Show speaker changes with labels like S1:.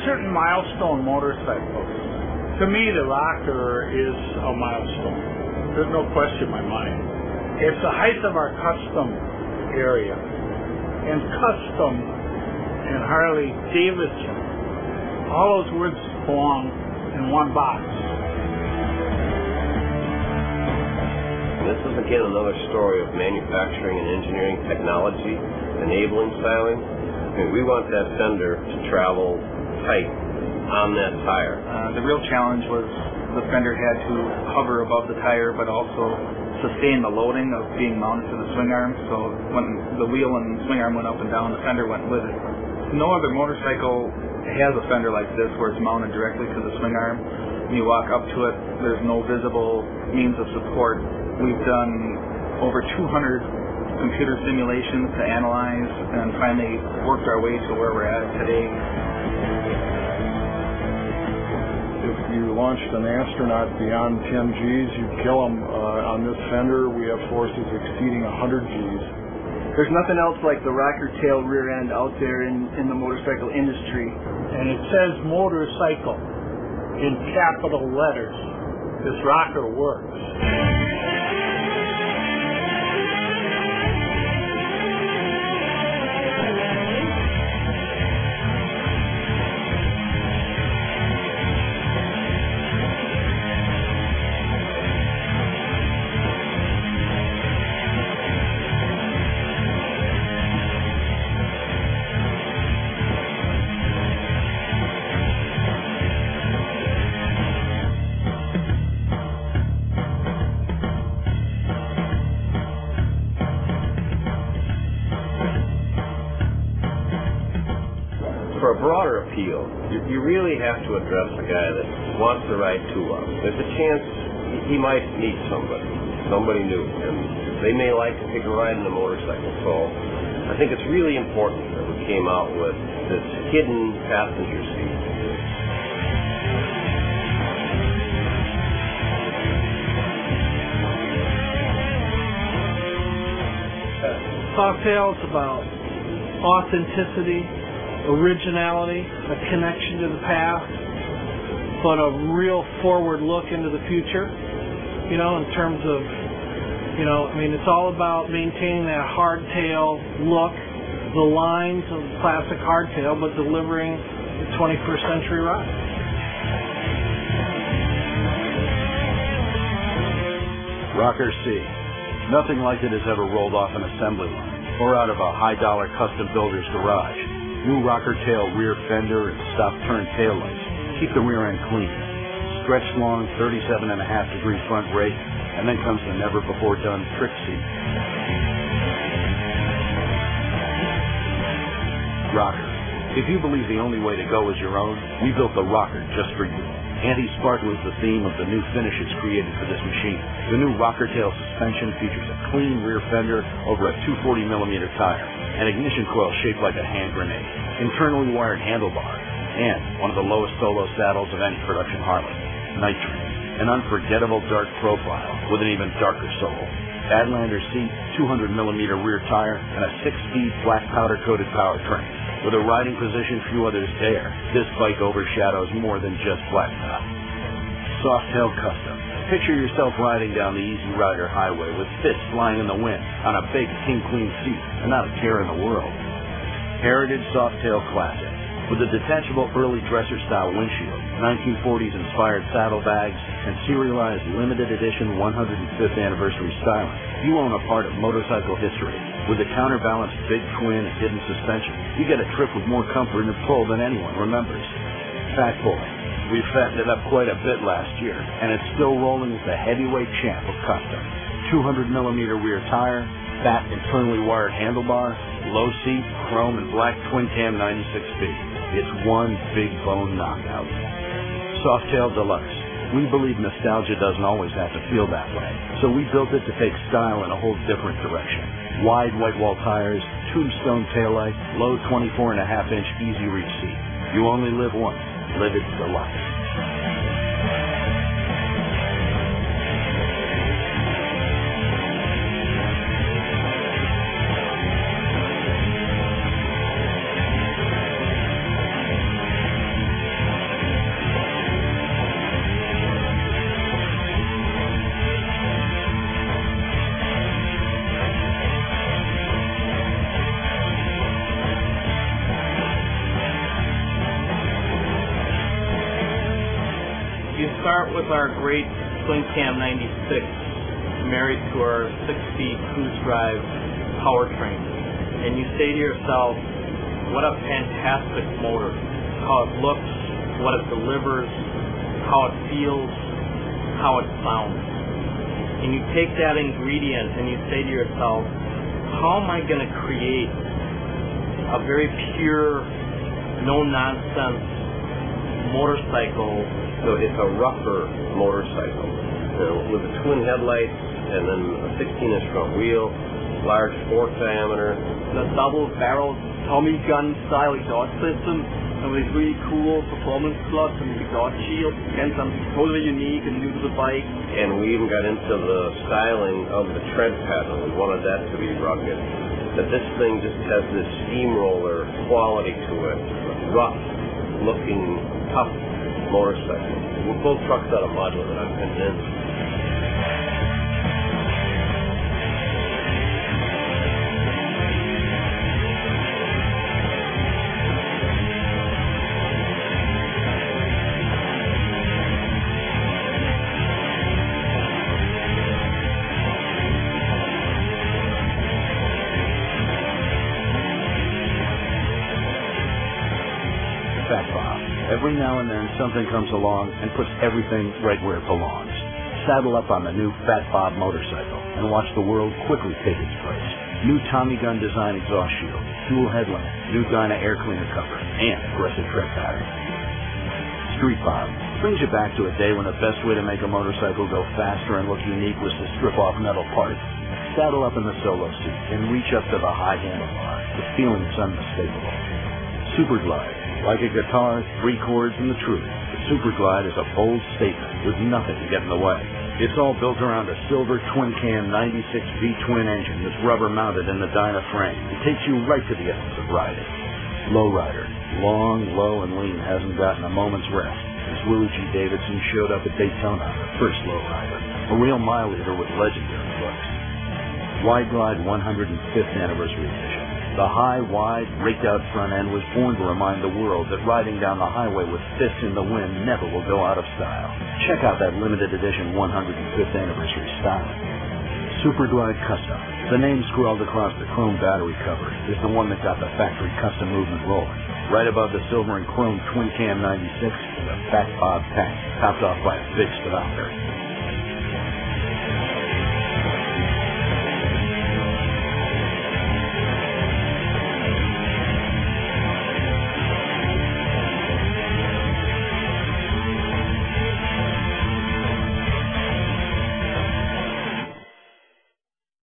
S1: certain milestone motorcycles. To me, the rocker is a milestone. There's no question in my mind. It's the height of our custom area. And custom and Harley-Davidson, all those words belong in one box.
S2: This is again another story of manufacturing and engineering technology enabling styling. I mean, we want that fender to travel tight on that tire.
S3: The real challenge was the fender had to hover above the tire but also sustain the loading of being mounted to the swing arm. So when the wheel and swing arm went up and down, the fender went with it. No other motorcycle has a fender like this where it's mounted directly to the swing arm. When you walk up to it, there's no visible means of support. We've done over 200 computer simulations to analyze and finally worked our way to where we're at today.
S4: If you launched an astronaut beyond 10 Gs, you'd kill him. On this fender, we have forces exceeding 100 Gs.
S5: There's nothing else like the rocker tail rear end out there in the motorcycle industry.
S1: And it says motorcycle in capital letters. This rocker works.
S2: For a broader appeal, you really have to address the guy that wants to ride two-up. There's a chance he might meet somebody new, and they may like to take a ride in a motorcycle. So I think it's really important that we came out with this hidden passenger seat.
S6: Softail's about authenticity, originality, a connection to the past, but a real forward look into the future, you know, in terms of, you know, I mean, it's all about maintaining that hardtail look, the lines of classic hardtail, but delivering the 21st century ride.
S7: Rocker C. Nothing like it has ever rolled off an assembly line or out of a high-dollar custom builder's garage. New rocker tail rear fender and stop-turn taillights keep the rear end clean. Stretched long 37.5-degree front rake, and then comes the never-before-done trick seat. Rocker. If you believe the only way to go is your own, we built the rocker just for you. Anti-sparkle is the theme of the new finishes created for this machine. The new rocker tail suspension features a clean rear fender over a 240mm tire, an ignition coil shaped like a hand grenade, internally wired handlebar, and one of the lowest solo saddles of any production Harley, Night Train, an unforgettable dark profile with an even darker sole. Badlander seat, 200mm rear tire, and a 6-speed black powder-coated powertrain. With a riding position few others dare, this bike overshadows more than just blacktop. Softail Custom. Picture yourself riding down the Easy Rider Highway with fists flying in the wind on a big King Queen seat and not a care in the world. Heritage Softail Classic. With a detachable early dresser-style windshield, 1940s inspired saddlebags, and serialized limited edition 105th anniversary styling, you own a part of motorcycle history. With a counterbalanced big twin and hidden suspension, you get a trip with more comfort and pull than anyone remembers. Fat Boy. We fattened it up quite a bit last year, and it's still rolling as the heavyweight champ of custom. 200mm rear tire, fat internally wired handlebar, low seat, chrome and black twin cam 96 speed. It's one big bone knockout. Softail Deluxe. We believe nostalgia doesn't always have to feel that way, so we built it to take style in a whole different direction. Wide white wall tires, tombstone taillight, low 24.5-inch easy reach seat. You only live once. Live it to the life.
S8: start with our great Swing Cam 96 married to our 6-speed cruise drive powertrain, and you say to yourself, what a fantastic motor. How it looks, what it delivers, how it feels, how it sounds. And you take that ingredient and you say to yourself, how am I going to create a very pure, no-nonsense motorcycle?
S2: So it's a rougher motorcycle, with the twin headlights and then a 16-inch front wheel, large fork diameter.
S5: The double-barreled Tommy gun style exhaust system, and with really cool performance slots and exhaust shield. Again, something totally unique and new to the bike.
S2: And we even got into the styling of the tread pattern. We wanted that to be rugged. That this thing just has this steamroller quality to it, rough-looking, tough motorcycle. We're both trucks out of mud with it, I'm convinced.
S7: Fat Bob. Every now and then something comes along and puts everything right where it belongs. Saddle up on the new Fat Bob motorcycle and watch the world quickly take its place. New Tommy gun design exhaust shield, dual headlamp, new Dyna air cleaner cover, and aggressive tread pattern. Street Bob brings you back to a day when the best way to make a motorcycle go faster and look unique was to strip off metal parts. Saddle up in the solo seat and reach up to the high handlebar. The feeling's unmistakable. Super Glide. Like a guitar, 3 chords, and the truth, the Super Glide is a bold statement with nothing to get in the way. It's all built around a silver twin-cam 96 V-twin engine that's rubber-mounted in the Dyna frame. It takes you right to the essence of riding. Lowrider, long, low, and lean, hasn't gotten a moment's rest as Willie G. Davidson showed up at Daytona, the first lowrider, a real mile-eater with legendary looks. Wide Glide 105th Anniversary Edition. The high, wide, raked-out front end was born to remind the world that riding down the highway with fists in the wind never will go out of style. Check out that limited edition 105th Anniversary style. Super Glide Custom. The name scrawled across the chrome battery cover is the one that got the factory custom movement rolling. Right above the silver and chrome twin cam 96 is a Fat Bob tank, topped off by a big speedometer.